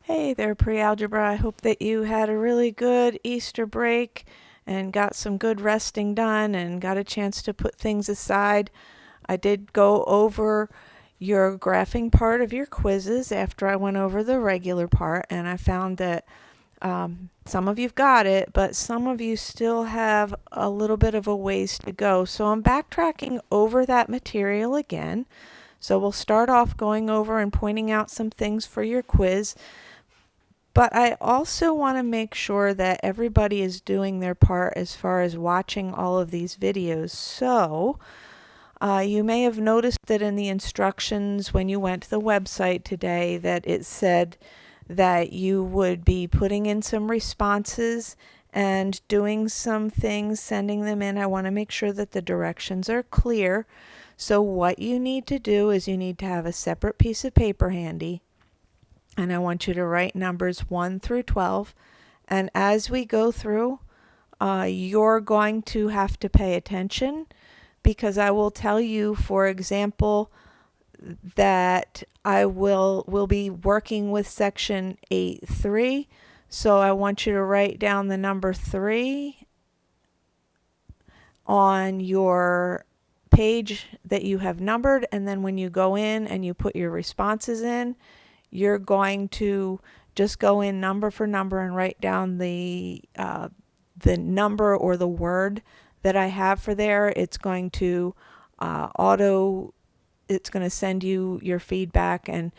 Hey there, pre-algebra. I hope that you had a really good Easter break and got some good resting done and got a chance to put things aside. I did go over your graphing part of your quizzes after I went over the regular part, and I found that some of you've got it, but some of you still have a little bit of a ways to go. So I'm backtracking over that material again. So we'll start off going over and pointing out some things for your quiz. But I also want to make sure that everybody is doing their part as far as watching all of these videos. So you may have noticed that in the instructions when you went to the website today that it said that you would be putting in some responses and doing some things, sending them in. I want to make sure that the directions are clear. So what you need to do is you need to have a separate piece of paper handy, and I want you to write numbers 1 through 12. And as we go through, you're going to have to pay attention, because I will tell you, for example, that I will be working with section 8.3. So I want you to write down the number 3 on your page that you have numbered, and then when you go in and you put your responses in, you're going to just go in number for number and write down the number or the word that I have for there. It's going to it's going to send you your feedback, and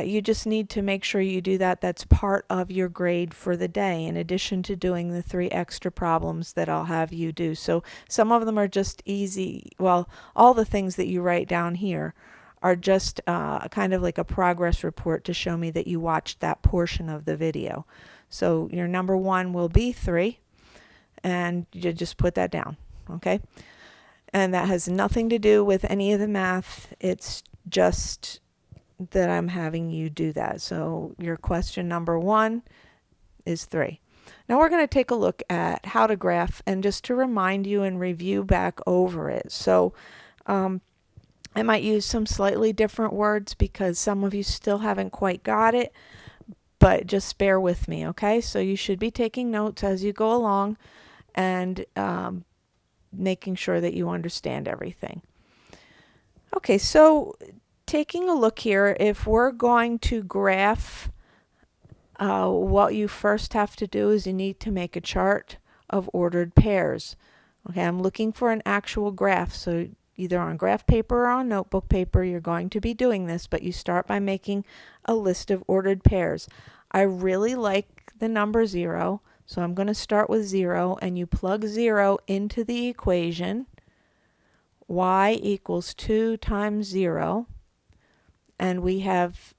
you just need to make sure you do that. That's part of your grade for the day, in addition to doing the 3 extra problems that I'll have you do. So some of them are just easy. Well, all the things that you write down here are just kind of like a progress report to show me that you watched that portion of the video. So your number 1 will be 3, and you just put that down, okay? And that has nothing to do with any of the math. It's just that I'm having you do that. So your question number 1 is 3. Now we're going to take a look at how to graph, and just to remind you and review back over it. So I might use some slightly different words because some of you still haven't quite got it, but just bear with me, okay? So you should be taking notes as you go along and making sure that you understand everything. Okay, so taking a look here, if we're going to graph, what you first have to do is you need to make a chart of ordered pairs. Okay, I'm looking for an actual graph, so either on graph paper or on notebook paper you're going to be doing this, but you start by making a list of ordered pairs. I really like the number 0, so I'm going to start with 0, and you plug 0 into the equation. Y equals 2 times 0, and we have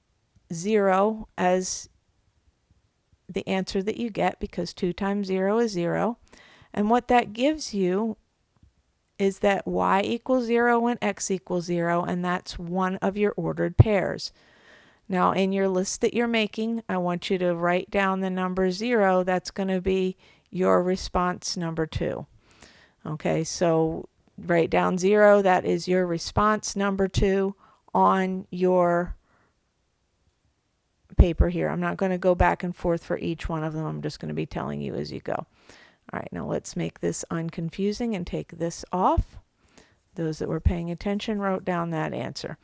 0 as the answer that you get because 2 times 0 is 0. And what that gives you is that y equals 0 and x equals 0, and that's one of your ordered pairs. Now in your list that you're making, I want you to write down the number 0. That's going to be your response number 2. Okay, so write down 0. That is your response number 2 on your paper here. I'm not going to go back and forth for each one of them. I'm just going to be telling you as you go. All right, now let's make this unconfusing and take this off. Those that were paying attention wrote down that answer.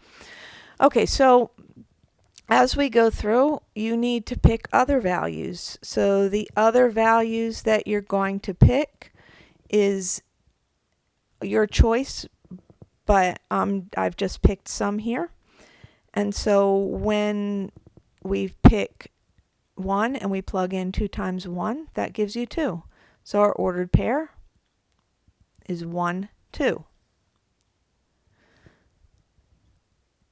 Okay, so as we go through, you need to pick other values. So the other values that you're going to pick is your choice, but I've just picked some here. And so when we pick 1 and we plug in 2 times 1, that gives you 2. So our ordered pair is 1, 2.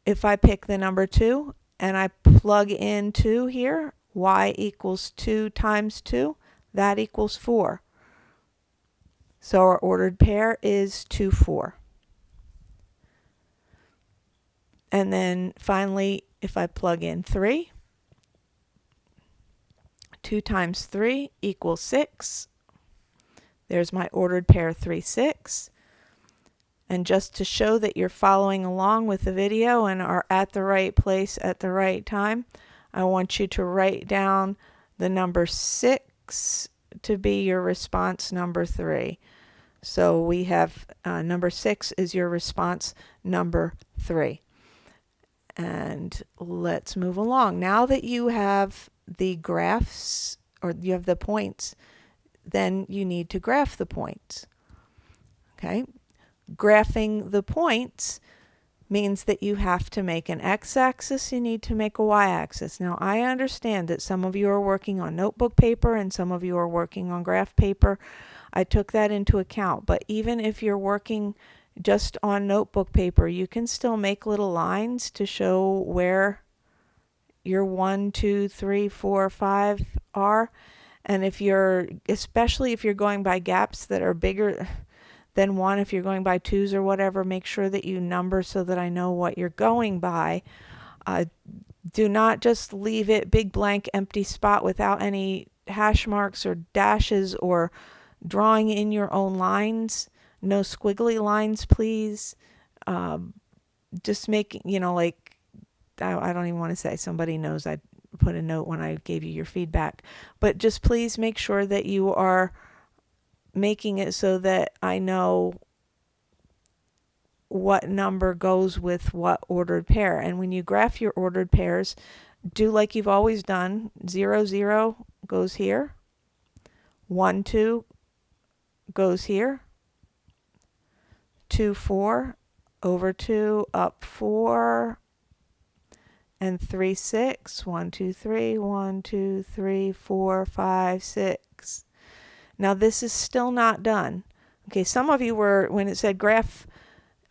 If I pick the number 2 and I plug in 2 here, y equals 2 times 2, that equals 4. So our ordered pair is 2, 4. And then finally, if I plug in 3, 2 times 3 equals 6. There's my ordered pair 3, 6. And just to show that you're following along with the video and are at the right place at the right time, I want you to write down the number 6 to be your response number 3. So we have number 6 is your response number 3. And let's move along. Now that you have the graphs, or you have the points, then you need to graph the points. Okay? Graphing the points means that you have to make an x-axis, you need to make a y-axis. Now, I understand that some of you are working on notebook paper and some of you are working on graph paper. I took that into account, but even if you're working just on notebook paper, you can still make little lines to show where your 1, 2, 3, 4, 5 are. And if you're, especially if you're going by gaps that are bigger than 1, if you're going by 2s or whatever, make sure that you number so that I know what you're going by. Do not just leave it big blank empty spot without any hash marks or dashes or drawing in your own lines. No squiggly lines, please. Just make, like, I don't even want to say, somebody knows I put a note when I gave you your feedback, but just please make sure that you are making it so that I know what number goes with what ordered pair. And when you graph your ordered pairs, do like you've always done. 0, 0 goes here. 1, 2 goes here. 2, 4 over 2 up 4. And 3, 6. 1, 2, 3. 1, 2, 3, 4, 5, 6. Now this is still not done. Okay, some of you were, when it said graph,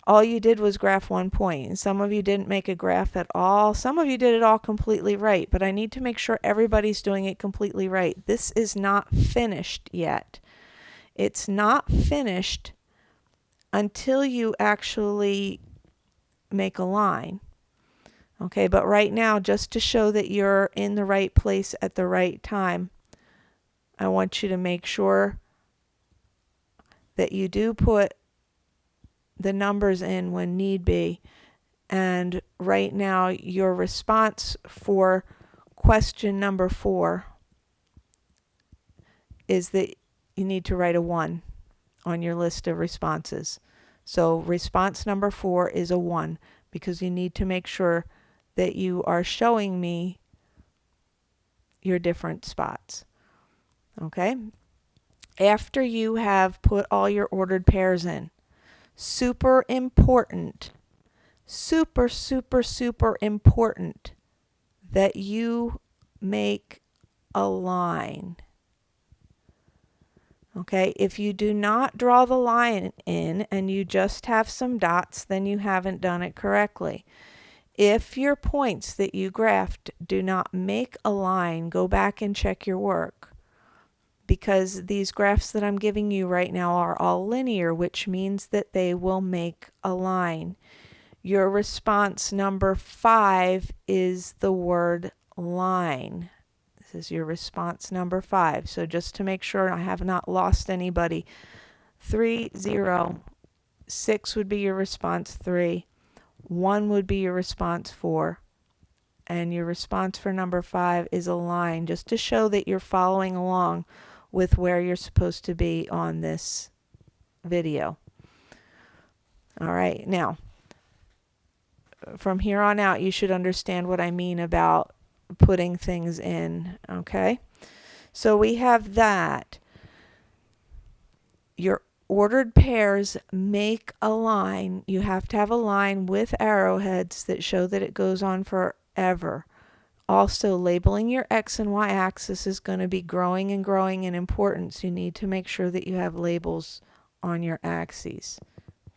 all you did was graph 1 point. And some of you didn't make a graph at all. Some of you did it all completely right. But I need to make sure everybody's doing it completely right. This is not finished yet. It's not finished until you actually make a line. Okay, but right now, just to show that you're in the right place at the right time, I want you to make sure that you do put the numbers in when need be. And right now, your response for question number 4 is that you need to write a 1 on your list of responses. So response number 4 is a 1 because you need to make sure that you are showing me your different spots. Okay? After you have put all your ordered pairs in, super important, super important that you make a line. Okay, if you do not draw the line in and you just have some dots, then you haven't done it correctly. If your points that you graphed do not make a line, go back and check your work. Because these graphs that I'm giving you right now are all linear, which means that they will make a line. Your response number 5 is the word line. This is your response number 5. So just to make sure I have not lost anybody, 3, 0, 6 would be your response 3, 1 would be your response 4, and your response for number 5 is a line, just to show that you're following along with where you're supposed to be on this video. All right, now from here on out you should understand what I mean about putting things in. Okay, so we have that. Your ordered pairs make a line. You have to have a line with arrowheads that show that it goes on forever. Also, labeling your X and Y axis is going to be growing and growing in importance. You need to make sure that you have labels on your axes.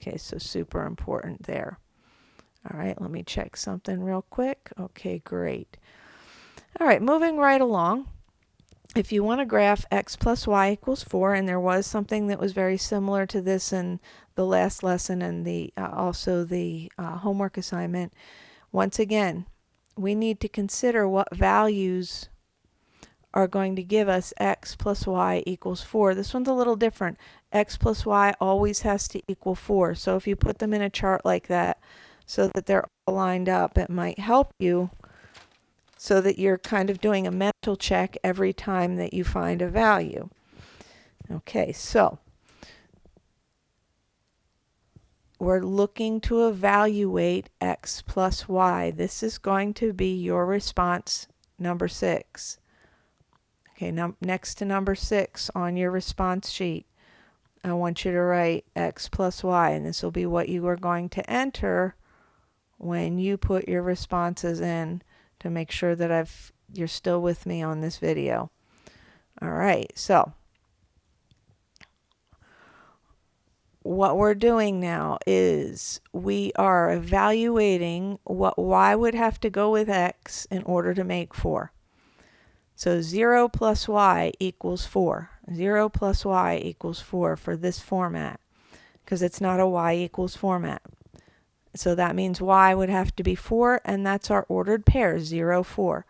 Okay, so super important there. All right, let me check something real quick. Okay, great. All right, moving right along. If you want to graph X plus Y equals 4, and there was something that was very similar to this in the last lesson and also the homework assignment, once again, we need to consider what values are going to give us X plus Y equals 4. This one's a little different. X plus Y always has to equal 4. So if you put them in a chart like that so that they're all lined up, it might help you so that you're kind of doing a mental check every time that you find a value. Okay, so we're looking to evaluate x plus y. This is going to be your response number 6. Okay, next to number 6 on your response sheet, I want you to write x plus y, and this will be what you are going to enter when you put your responses in to make sure that you're still with me on this video. All right, so what we're doing now is we are evaluating what y would have to go with x in order to make 4. So 0 plus y equals 4. 0 plus y equals 4 for this format, because it's not a y equals format. So that means y would have to be 4, and that's our ordered pair, 0, 4.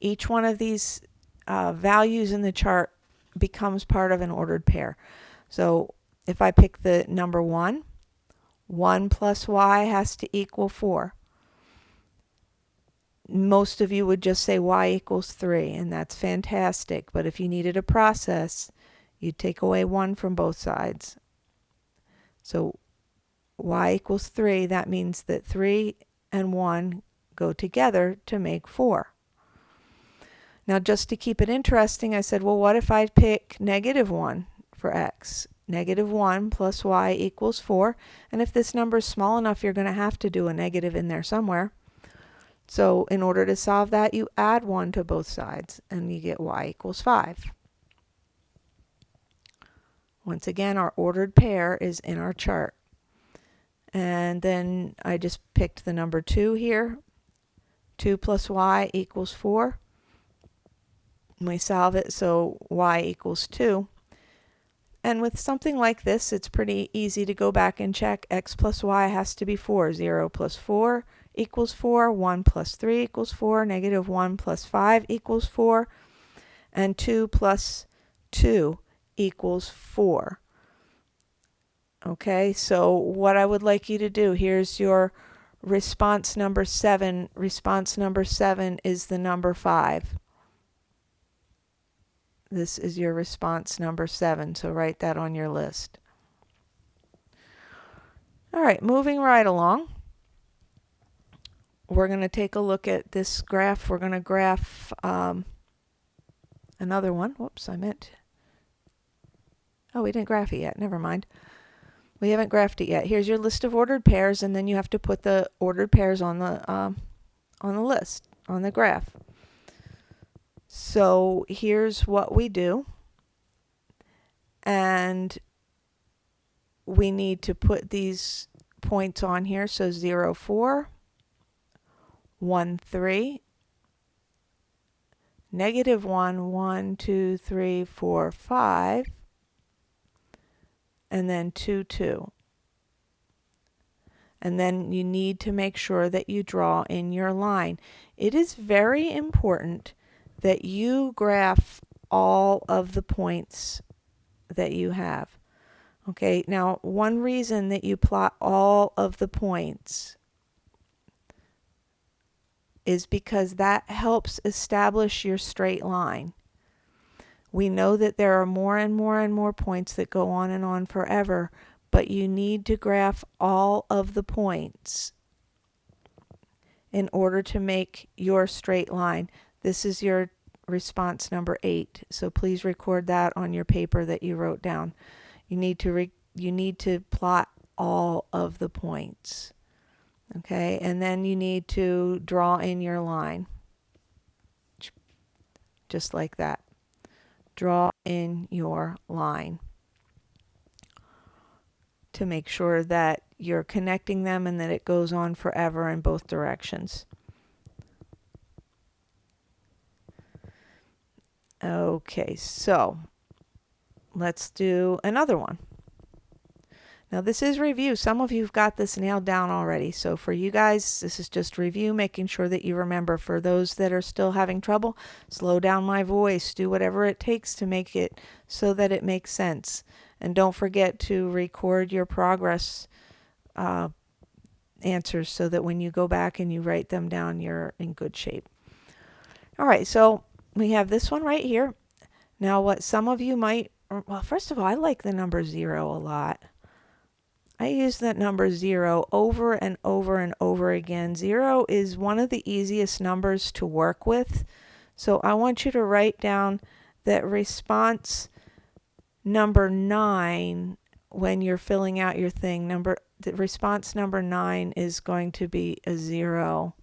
Each one of these values in the chart becomes part of an ordered pair. So if I pick the number 1, 1 plus y has to equal 4. Most of you would just say y equals 3, and that's fantastic. But if you needed a process, you'd take away 1 from both sides. So y equals 3, that means that 3 and 1 go together to make 4. Now, just to keep it interesting, I said, well, what if I pick negative 1 for x? Negative 1 plus y equals 4. And if this number is small enough, you're going to have to do a negative in there somewhere. So in order to solve that, you add 1 to both sides, and you get y equals 5. Once again, our ordered pair is in our chart. And then I just picked the number 2 here. 2 plus y equals 4. And we solve it so y equals 2. And with something like this, it's pretty easy to go back and check. X plus y has to be 4. 0 plus 4 equals 4. 1 plus 3 equals 4. Negative 1 plus 5 equals 4. And 2 plus 2 equals 4. Okay, so what I would like you to do, here's your response number 7. Response number 7 is the number 5. This is your response number 7, so write that on your list. All right, moving right along. We're going to take a look at this graph. We're going to graph another one. Whoops, oh, we didn't graph it yet. Never mind. We haven't graphed it yet. Here's your list of ordered pairs, and then you have to put the ordered pairs on the list, on the graph. So here's what we do, and we need to put these points on here. So 0, 4, 1, 3, negative 1, 1, 2, 3, 4, 5, and then 2, 2. And then you need to make sure that you draw in your line. It is very important that you graph all of the points that you have. Okay, now one reason that you plot all of the points is because that helps establish your straight line. We know that there are more and more and more points that go on and on forever, but you need to graph all of the points in order to make your straight line. This is your response number 8, so please record that on your paper that you wrote down. You need to plot all of the points. Okay, and then you need to draw in your line. Just like that. Draw in your line to make sure that you're connecting them and that it goes on forever in both directions. Okay, so let's do another one. Now this is review. Some of you've got this nailed down already. So for you guys, this is just review, making sure that you remember. For those that are still having trouble, slow down my voice. Do whatever it takes to make it so that it makes sense. And don't forget to record your progress answers so that when you go back and you write them down, you're in good shape. All right, so we have this one right here. Now what some of you might, well, first of all, I like the number 0 a lot. I use that number 0 over and over and over again. 0 is one of the easiest numbers to work with. So I want you to write down that response number 9 when you're filling out your thing. The response number 9 is going to be a 0.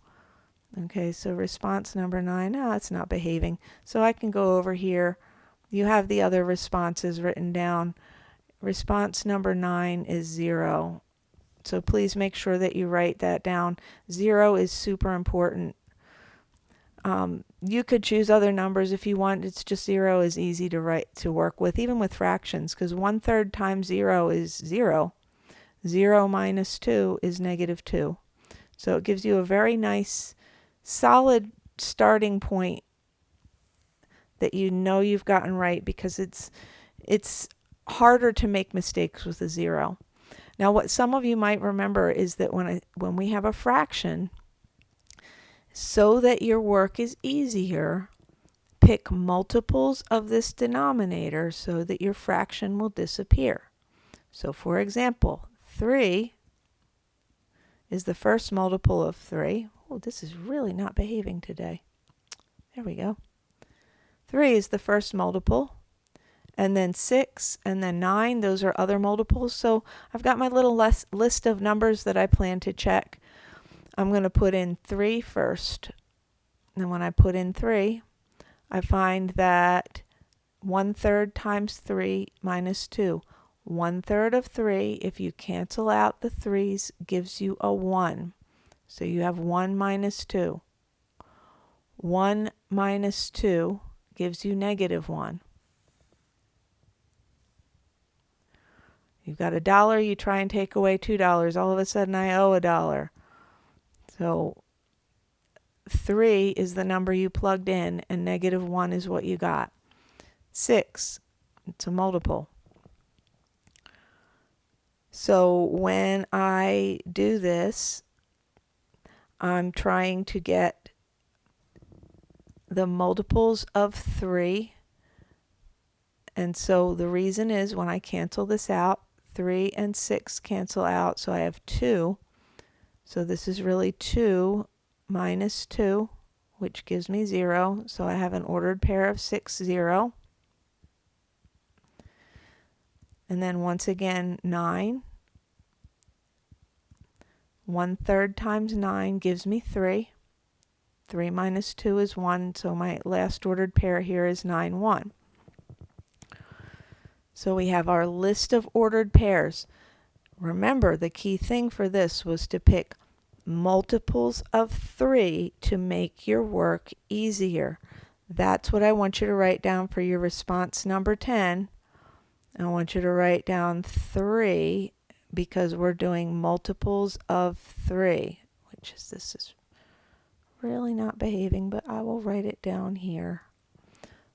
Okay, so response number 9, it's not behaving. So I can go over here. You have the other responses written down. Response number 9 is 0. So please make sure that you write that down. 0 is super important. You could choose other numbers if you want. It's just 0 is easy to work with, even with fractions, because 1/3 times 0 is 0. 0 minus 2 is -2. So it gives you a very nice, solid starting point that you know you've gotten right, because it's harder to make mistakes with a 0. Now what some of you might remember is that when we have a fraction, so that your work is easier, pick multiples of this denominator so that your fraction will disappear. So for example, 3 is the first multiple of 3. Oh, this is really not behaving today. There we go. 3 is the first multiple, and then 6, and then 9. Those are other multiples. So I've got my little list of numbers that I plan to check. I'm going to put in 3 first. And when I put in 3, I find that 1/3 times 3 minus 2. 1/3 of 3, if you cancel out the 3's, gives you a 1. So you have 1 minus 2. 1 minus 2 gives you -1. You've got $1, you try and take away $2. All of a sudden I owe $1. So 3 is the number you plugged in, and -1 is what you got. 6, it's a multiple. So when I do this, I'm trying to get the multiples of 3. And so the reason is when I cancel this out, 3 and 6 cancel out, so I have 2. So this is really 2 minus 2, which gives me 0. So I have an ordered pair of 6, 0. And then once again, 9. 1/3 times 9 gives me 3. 3 minus 2 is 1, so my last ordered pair here is 9, 1. So we have our list of ordered pairs. Remember, the key thing for this was to pick multiples of 3 to make your work easier. That's what I want you to write down for your response number 10. I want you to write down 3 because we're doing multiples of 3, which is, this is really not behaving, but I will write it down here.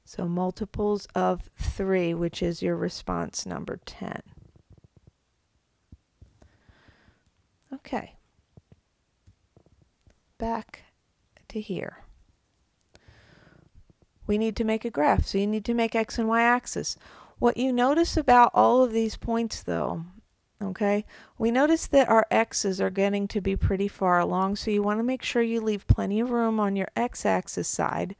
So multiples of 3, which is your response number 10. Okay. Back to here. We need to make a graph, so you need to make x and y axis. What you notice about all of these points though, okay, we notice that our x's are getting to be pretty far along, so you want to make sure you leave plenty of room on your x-axis side.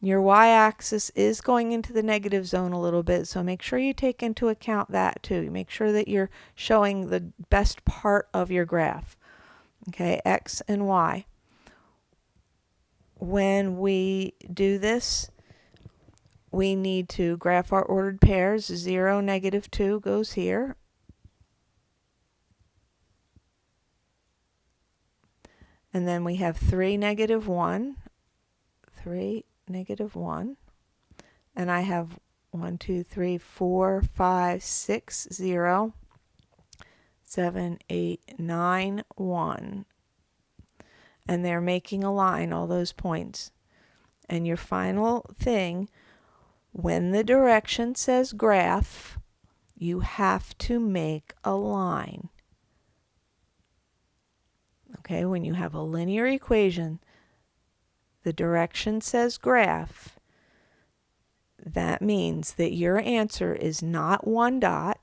Your y-axis is going into the negative zone a little bit, so make sure you take into account that too. Make sure that you're showing the best part of your graph. Okay, x and y. When we do this, we need to graph our ordered pairs. 0, -2 goes here. And then we have 3, -1. 3, -1. And I have 1, 2, 3, 4, 5, 6, 0, 7, 8, 9, 1. And they're making a line, all those points. And your final thing, when the direction says graph, you have to make a line. Okay, when you have a linear equation, the direction says graph, that means that your answer is not one dot,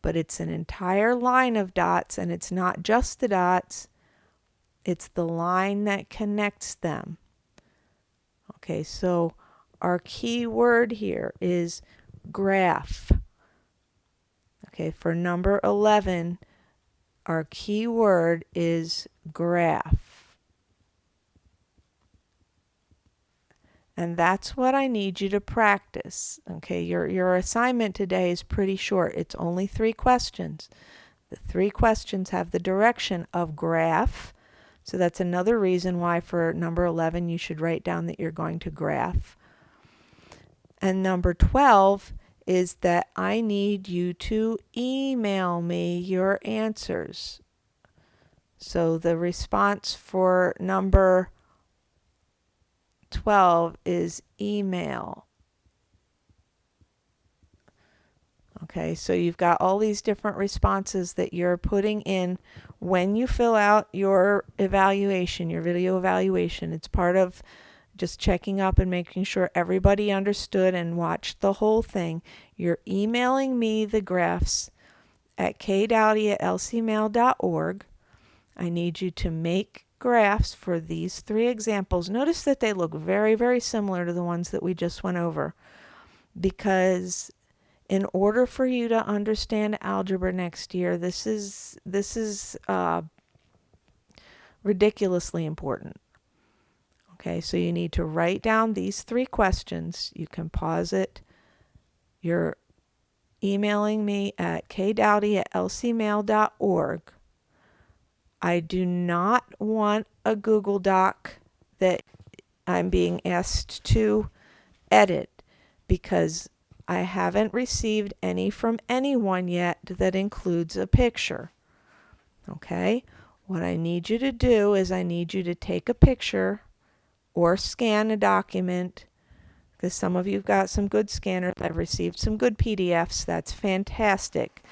but it's an entire line of dots, and it's not just the dots, it's the line that connects them. Okay, so our key word here is graph. Okay, for number 11, our key word is graph. And that's what I need you to practice. Okay, your assignment today is pretty short. It's only 3 questions. The 3 questions have the direction of graph. So that's another reason why for number 11 you should write down that you're going to graph. And number 12 is that I need you to email me your answers. So the response for number 12 is email. Okay, so you've got all these different responses that you're putting in when you fill out your evaluation, your video evaluation. It's part of just checking up and making sure everybody understood and watched the whole thing. You're emailing me the graphs at kdowdy@lcmail.org. I need you to make graphs for these 3 examples. Notice that they look very, very similar to the ones that we just went over, because in order for you to understand algebra next year, this is ridiculously important. Okay, so you need to write down these 3 questions. You can pause it. You're emailing me at kdowdy@lcmail.org. I do not want a Google Doc that I'm being asked to edit, because I haven't received any from anyone yet that includes a picture. Okay? What I need you to do is I need you to take a picture or scan a document, because some of you've got some good scanners. I've received some good PDFs. That's fantastic.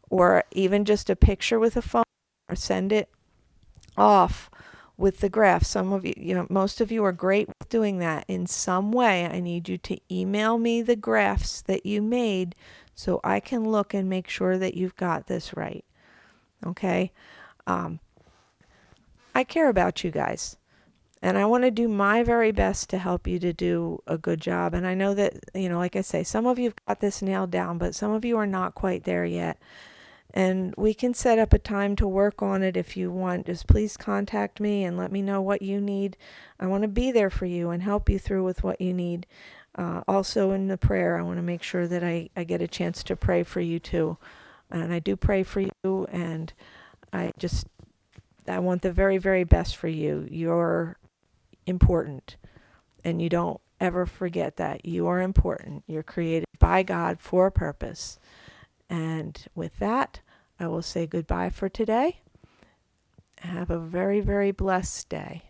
Or even just a picture with a phone, or send it off with the graph. Some of you, most of you are great with doing that. In some way, I need you to email me the graphs that you made so I can look and make sure that you've got this right. Okay? I care about you guys, and I want to do my very best to help you to do a good job. And I know that, like I say, some of you have got this nailed down, but some of you are not quite there yet. And we can set up a time to work on it if you want. Just please contact me and let me know what you need. I want to be there for you and help you through with what you need. Also in the prayer, I want to make sure that I get a chance to pray for you too. And I do pray for you, and I want the very, very best for you. You're important, and you don't ever forget that. You are important. You're created by God for a purpose. And with that, I will say goodbye for today. Have a very, very blessed day.